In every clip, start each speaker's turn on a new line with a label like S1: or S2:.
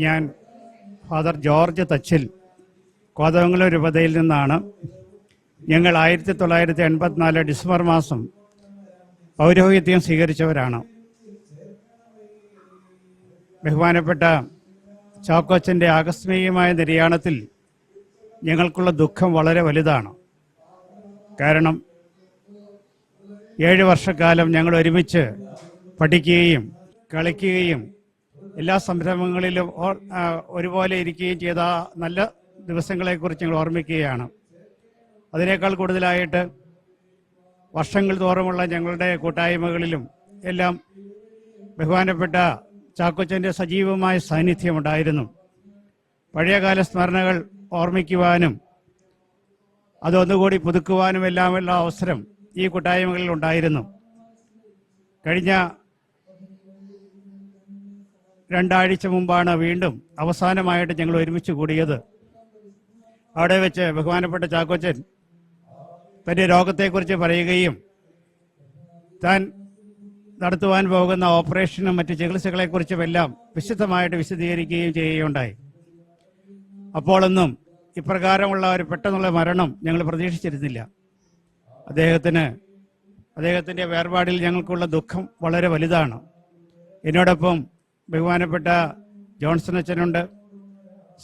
S1: ഞാൻ father George Thachil, Kothamangalam രൂപതയിൽ നിന്നാണ്. ഞങ്ങൾ 1984 ഡിസംബർ മാസം പൗരോഹിത്യം സ്വീകരിച്ചവരാണ്. ബഹുമാനപ്പെട്ട ചാക്കോച്ചൻ്റെ ആകസ്മികമായ നിര്യാണത്തിൽ ഞങ്ങൾക്കുള്ള ദുഃഖം വളരെ വലുതാണ്. കാരണം 7 വർഷക്കാലം ഞങ്ങൾ ഒരുമിച്ച് പഠിക്കുകയും കളിക്കുകയും എല്ലാ സംരംഭങ്ങളിലും ഒരുപോലെ ഇരിക്കുകയും ചെയ്ത നല്ല ദിവസങ്ങളെക്കുറിച്ച് ഞങ്ങൾ ഓർമ്മിക്കുകയാണ്. അതിനേക്കാൾ കൂടുതലായിട്ട് വർഷങ്ങൾ തോറുമുള്ള ഞങ്ങളുടെ കൂട്ടായ്മകളിലും എല്ലാം ബഹുമാനപ്പെട്ട ചാക്കോച്ചൻ്റെ സജീവമായ സാന്നിധ്യമുണ്ടായിരുന്നു. പഴയകാല സ്മരണകൾ ഓർമ്മിക്കുവാനും അതൊന്നുകൂടി പുതുക്കുവാനും എല്ലാമുള്ള അവസരം ഈ കൂട്ടായ്മകളിൽ ഉണ്ടായിരുന്നു. കഴിഞ്ഞ 2 ആഴ്ച മുമ്പാണ് വീണ്ടും അവസാനമായിട്ട് ഞങ്ങൾ ഒരുമിച്ച് കൂടിയത്. അവിടെ വെച്ച് ബഹുമാനപ്പെട്ട ചാക്കോച്ചൻ തൻ്റെ രോഗത്തെക്കുറിച്ച് പറയുകയും താൻ നടത്തുവാൻ പോകുന്ന ഓപ്പറേഷനും മറ്റ് ചികിത്സകളെക്കുറിച്ചുമെല്ലാം വിശദമായിട്ട് വിശദീകരിക്കുകയും ചെയ്യുകയുണ്ടായി. അപ്പോഴൊന്നും ഇപ്രകാരമുള്ള ഒരു പെട്ടെന്നുള്ള മരണം ഞങ്ങൾ പ്രതീക്ഷിച്ചിരുന്നില്ല. അദ്ദേഹത്തിൻ്റെ വേർപാടിൽ ഞങ്ങൾക്കുള്ള ദുഃഖം വളരെ വലുതാണ്. എന്നോടൊപ്പം ബഹുമാനപ്പെട്ട ജോൺസൺ അച്ഛനുണ്ട്,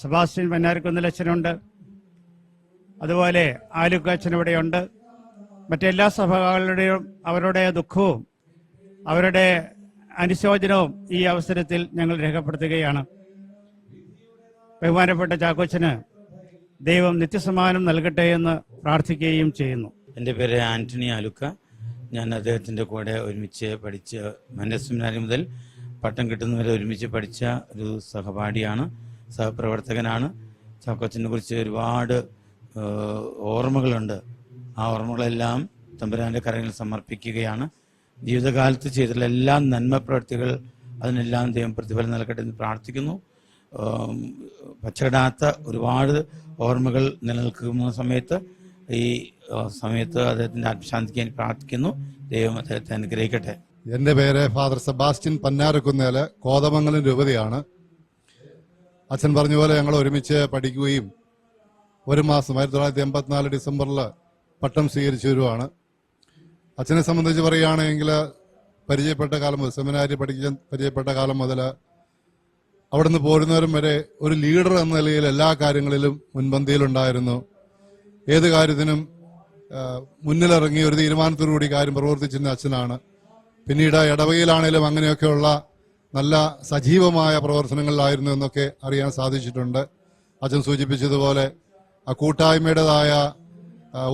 S1: സെബാസ്റ്റ്യൻ പന്നാരക്കുന്നിൽ അച്ഛനുണ്ട്, അതുപോലെ ആലുക്ക അച്ഛൻ ഇവിടെയുണ്ട്. മറ്റെല്ലാ സഭകളുടെയും അവരുടെ ദുഃഖവും അവരുടെ അനുശോചനവും ഈ അവസരത്തിൽ ഞങ്ങൾ രേഖപ്പെടുത്തുകയാണ്. ബഹുമാനപ്പെട്ട ചാക്കോച്ചന് ദൈവം നിത്യസമ്മാനം നൽകട്ടെ എന്ന് പ്രാർത്ഥിക്കുകയും ചെയ്യുന്നു.
S2: എൻ്റെ പേര് ആൻ്റണി ആലുക്ക. ഞാൻ അദ്ദേഹത്തിൻ്റെ കൂടെ ഒരുമിച്ച് പഠിച്ച സെമിനാരി മുതൽ പട്ടം കിട്ടുന്നവരെ ഒരുമിച്ച് പഠിച്ച ഒരു സഹപാഠിയാണ്, സഹപ്രവർത്തകനാണ്. ചാക്കോച്ചനെ കുറിച്ച് ഒരുപാട് ഓർമ്മകളുണ്ട്. ആ ഓർമ്മകളെല്ലാം തമ്പുരാൻ്റെ കരങ്ങളിൽ സമർപ്പിക്കുകയാണ്. ജീവിതകാലത്ത് ചെയ്തിട്ടുള്ള എല്ലാ നന്മ പ്രവൃത്തികൾ അതിനെല്ലാം ദൈവം പ്രതിഫലം നൽകട്ടെ എന്ന് പ്രാർത്ഥിക്കുന്നു. പച്ചടാത്ത ഒരുപാട് ഓർമ്മകൾ നിലനിൽക്കുന്ന സമയത്ത് അദ്ദേഹത്തിൻ്റെ ആത്മശാന്തിക്ക് പ്രാർത്ഥിക്കുന്നു. ദൈവം അദ്ദേഹത്തെ അനുഗ്രഹിക്കട്ടെ.
S3: എൻ്റെ പേര് ഫാദർ സെബാസ്റ്റ്യൻ പന്നാരക്കുന്നേല്, കോതമംഗലം രൂപതയാണ്. അച്ഛൻ പറഞ്ഞ പോലെ ഞങ്ങൾ ഒരുമിച്ച് പഠിക്കുകയും 1 മാസം 1984 ഡിസംബറിൽ പട്ടം സ്വീകരിച്ചവരുമാണ്. അച്ഛനെ സംബന്ധിച്ച് പറയുകയാണെങ്കിൽ പരിചയപ്പെട്ട കാലം മുതൽ, സെമിനാരി പഠിക്കാൻ പരിചയപ്പെട്ട കാലം മുതൽ അവിടുന്ന് പോരുന്നവരും വരെ ഒരു ലീഡർ എന്ന നിലയിൽ എല്ലാ കാര്യങ്ങളിലും മുൻപന്തിയിലുണ്ടായിരുന്നു. ഏത് കാര്യത്തിനും മുന്നിലിറങ്ങി ഒരു തീരുമാനത്തോടുകൂടി കാര്യം പ്രവർത്തിച്ചിരുന്ന അച്ഛനാണ്. പിന്നീട് ഇടവകയിലാണേലും അങ്ങനെയൊക്കെയുള്ള നല്ല സജീവമായ പ്രവർത്തനങ്ങളിലായിരുന്നു എന്നൊക്കെ അറിയാൻ സാധിച്ചിട്ടുണ്ട്. അച്ഛൻ സൂചിപ്പിച്ചതുപോലെ ആ കൂട്ടായ്മയുടേതായ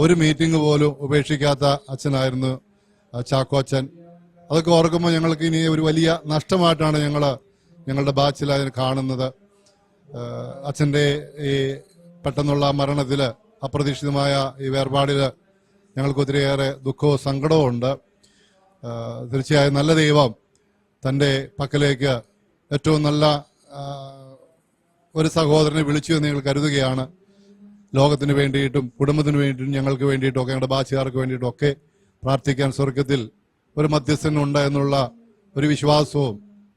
S3: ഒരു മീറ്റിംഗ് പോലും ഉപേക്ഷിക്കാത്ത അച്ഛനായിരുന്നു ചാക്കോച്ചൻ. അതൊക്കെ ഓർക്കുമ്പോൾ ഞങ്ങൾക്ക് ഇനി ഒരു വലിയ നഷ്ടമായിട്ടാണ് ഞങ്ങളുടെ ബാച്ചിൽ അതിന് കാണുന്നത്. അച്ഛൻ്റെ ഈ പെട്ടെന്നുള്ള മരണത്തിൽ, അപ്രതീക്ഷിതമായ ഈ വേർപാടിൽ ഞങ്ങൾക്ക് ഒത്തിരിയേറെ ദുഃഖവും സങ്കടവും ഉണ്ട്. തീർച്ചയായും നല്ല ദൈവം തൻ്റെ പക്കലേക്ക് ഏറ്റവും നല്ല ഒരു സഹോദരനെ വിളിച്ചു എന്ന് ഞങ്ങൾ കരുതുകയാണ്. ലോകത്തിന് വേണ്ടിയിട്ടും കുടുംബത്തിന് വേണ്ടിയിട്ടും ഞങ്ങൾക്ക് വേണ്ടിയിട്ടും ഒക്കെ ഞങ്ങളുടെ ബാച്ചുകാർക്ക് വേണ്ടിയിട്ടും ഒക്കെ പ്രാർത്ഥിക്കാൻ സ്വർഗത്തിൽ ഒരു മധ്യസ്ഥൻ ഉണ്ട് എന്നുള്ള ഒരു വിശ്വാസവും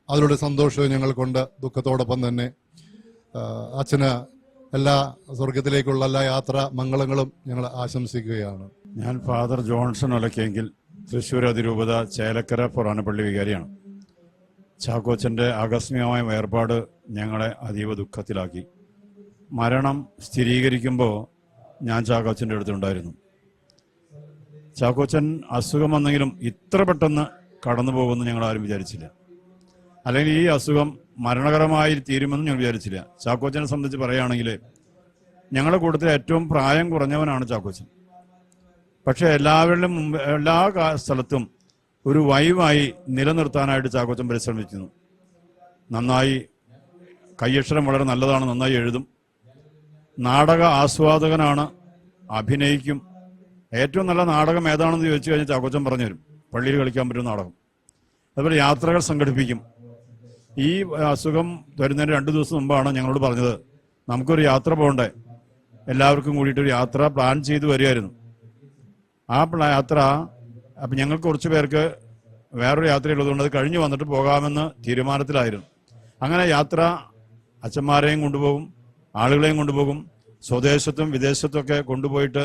S3: അതിലൂടെ സന്തോഷവും ഞങ്ങൾക്കുണ്ട്. ദുഃഖത്തോടൊപ്പം തന്നെ അച്ഛന് എല്ലാ സ്വർഗത്തിലേക്കുള്ള എല്ലാ യാത്ര മംഗളങ്ങളും ഞങ്ങൾ ആശംസിക്കുകയാണ്.
S4: ഞാൻ ഫാദർ ജോൺസൺ ഒലക്കെങ്കിൽ, തൃശ്ശൂർ അതിരൂപത ചേലക്കര പുറാനപ്പള്ളി വികാരിയാണ്. ചാക്കോച്ചൻ്റെ ആകസ്മികമായ വേർപാട് ഞങ്ങളെ അതീവ ദുഃഖത്തിലാക്കി. മരണം സ്ഥിരീകരിക്കുമ്പോൾ ഞാൻ ചാക്കോച്ചൻ്റെ അടുത്തുണ്ടായിരുന്നു. ചാക്കോച്ചൻ അസുഖം വന്നെങ്കിലും ഇത്ര പെട്ടെന്ന് കടന്നു പോകുമെന്ന് ഞങ്ങൾ ആരും വിചാരിച്ചില്ല. അല്ലെങ്കിൽ ഈ അസുഖം മരണകരമായി തീരുമെന്ന് ഞങ്ങൾ വിചാരിച്ചില്ല. ചാക്കോച്ചനെ സംബന്ധിച്ച് പറയുകയാണെങ്കിൽ ഞങ്ങളുടെ കൂട്ടത്തിൽ ഏറ്റവും പ്രായം കുറഞ്ഞവനാണ് ചാക്കോച്ചൻ. പക്ഷെ എല്ലാവരുടെയും മുമ്പ് എല്ലാ സ്ഥലത്തും ഒരു വൈവായി നിലനിർത്താനായിട്ട് ചാക്കോച്ചൻ പരിശ്രമിക്കുന്നു. നന്നായി കയ്യക്ഷരം വളരെ നല്ലതാണ്, നന്നായി എഴുതും, നാടക ആസ്വാദകനാണ്, അഭിനയിക്കും. ഏറ്റവും നല്ല നാടകം ഏതാണെന്ന് ചോദിച്ചു കഴിഞ്ഞാൽ ചാക്കോച്ചൻ പറഞ്ഞു തരും. പള്ളിയിൽ കളിക്കാൻ പറ്റുന്ന നാടകം. അതുപോലെ യാത്രകൾ സംഘടിപ്പിക്കും. ഈ അസുഖം വരുന്നതിന് 2 ദിവസം മുമ്പാണ് ഞങ്ങളോട് പറഞ്ഞത്, നമുക്കൊരു യാത്ര പോകണ്ടേ, എല്ലാവർക്കും കൂടിയിട്ടൊരു യാത്ര പ്ലാൻ ചെയ്ത് വരികയായിരുന്നു. ആ യാത്ര അപ്പം ഞങ്ങൾക്ക് കുറച്ച് പേർക്ക് വേറൊരു യാത്രയുള്ളതുകൊണ്ട് അത് കഴിഞ്ഞ് വന്നിട്ട് പോകാമെന്ന് തീരുമാനത്തിലായിരുന്നു. അങ്ങനെ യാത്ര അച്ഛന്മാരെയും കൊണ്ടുപോകും, ആളുകളെയും കൊണ്ടുപോകും, സ്വദേശത്തും വിദേശത്തുമൊക്കെ കൊണ്ടുപോയിട്ട്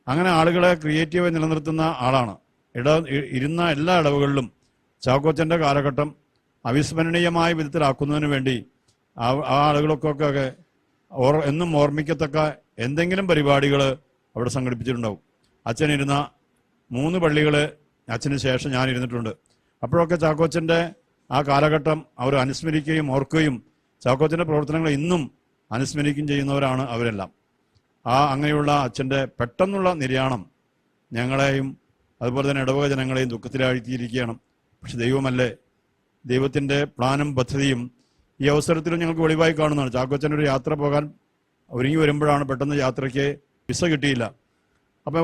S4: അങ്ങനെ ആളുകളെ ക്രിയേറ്റീവായി നിലനിർത്തുന്ന ആളാണ്. ഇരുന്ന എല്ലാ ഇടവുകളിലും ചാക്കോച്ചൻ്റെ കാലഘട്ടം അവിസ്മരണീയമായ വിധത്തിലാക്കുന്നതിന് വേണ്ടി ആ ആളുകൾക്കൊക്കെ എന്നും ഓർമ്മിക്കത്തക്ക എന്തെങ്കിലും പരിപാടികൾ അവിടെ സംഘടിപ്പിച്ചിട്ടുണ്ടാവും. അച്ഛനിരുന്ന 3 പള്ളികൾ അച്ഛന് ശേഷം ഞാൻ ഇരുന്നിട്ടുണ്ട്. അപ്പോഴൊക്കെ ചാക്കോച്ചൻ്റെ ആ കാലഘട്ടം അവർ അനുസ്മരിക്കുകയും ഓർക്കുകയും ചാക്കോച്ചൻ്റെ പ്രവർത്തനങ്ങൾ ഇന്നും അനുസ്മരിക്കുകയും ചെയ്യുന്നവരാണ് അവരെല്ലാം. അങ്ങനെയുള്ള അച്ഛൻ്റെ പെട്ടെന്നുള്ള നിര്യാണം ഞങ്ങളെയും അതുപോലെ തന്നെ ഇടവക ജനങ്ങളെയും ദുഃഖത്തിലാഴ്ത്തിയിരിക്കുകയാണ്. പക്ഷെ ദൈവമല്ലേ, ദൈവത്തിൻ്റെ പ്ലാനും പദ്ധതിയും ഈ അവസരത്തിലും ഞങ്ങൾക്ക് വെളിവായി കാണുന്നതാണ്. ചാക്കോച്ചനൊരു യാത്ര പോകാൻ ഒരുങ്ങി വരുമ്പോഴാണ് പെട്ടെന്ന് യാത്രയ്ക്ക് വിസ കിട്ടിയില്ല. അപ്പം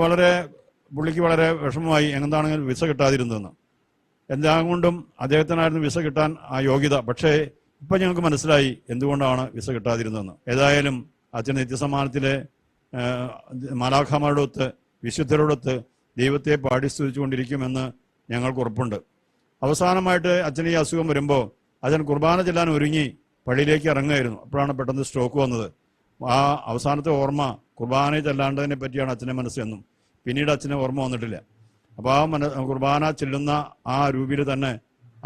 S4: പുള്ളിക്ക് വളരെ വിഷമമായി, എന്താണെങ്കിൽ വിസ കിട്ടാതിരുന്നതെന്ന്. കൊണ്ടും അദ്ദേഹത്തിനായിരുന്നു വിസ കിട്ടാൻ ആ യോഗ്യത. പക്ഷേ ഇപ്പം ഞങ്ങൾക്ക് മനസ്സിലായി എന്തുകൊണ്ടാണ് വിസ കിട്ടാതിരുന്നതെന്ന്. ഏതായാലും അച്ഛൻ നിത്യസമ്മാനത്തിലെ മാലാഖമാരോടൊത്ത് വിശുദ്ധരോടൊത്ത് ദൈവത്തെ പാടി സ്തുതിച്ചുകൊണ്ടിരിക്കുമെന്ന് ഞങ്ങൾക്ക് ഉറപ്പുണ്ട്. അവസാനമായിട്ട് അച്ഛന് ഈ അസുഖം വരുമ്പോൾ അച്ഛൻ കുർബാന ചെല്ലാൻ ഒരുങ്ങി പള്ളിയിലേക്ക് ഇറങ്ങുമായിരുന്നു. അപ്പോഴാണ് പെട്ടെന്ന് സ്ട്രോക്ക് വന്നത്. ആ അവസാനത്തെ ഓർമ്മ കുർബാന ചെല്ലാണ്ടതിനെ പറ്റിയാണ് അച്ഛൻ്റെ മനസ്സെന്നും. പിന്നീട് അച്ഛന് ഓർമ്മ വന്നിട്ടില്ല. അപ്പോൾ കുർബാന ചെല്ലുന്ന ആ രൂപയിൽ തന്നെ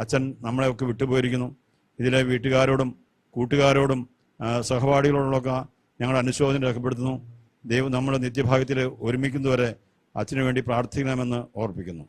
S4: അച്ഛൻ നമ്മളെയൊക്കെ വിട്ടുപോയിരിക്കുന്നു. ഇതിലെ വീട്ടുകാരോടും കൂട്ടുകാരോടും സഹപാഠികളോടൊക്കെ ഞങ്ങൾ അനുശോചനം രേഖപ്പെടുത്തുന്നു. ദൈവം നമ്മൾ നിത്യഭാഗ്യത്തിൽ ഒരുമിക്കുന്നതുവരെ അച്ഛനു വേണ്ടി പ്രാർത്ഥിക്കണമെന്ന് ഓർപ്പിക്കുന്നു.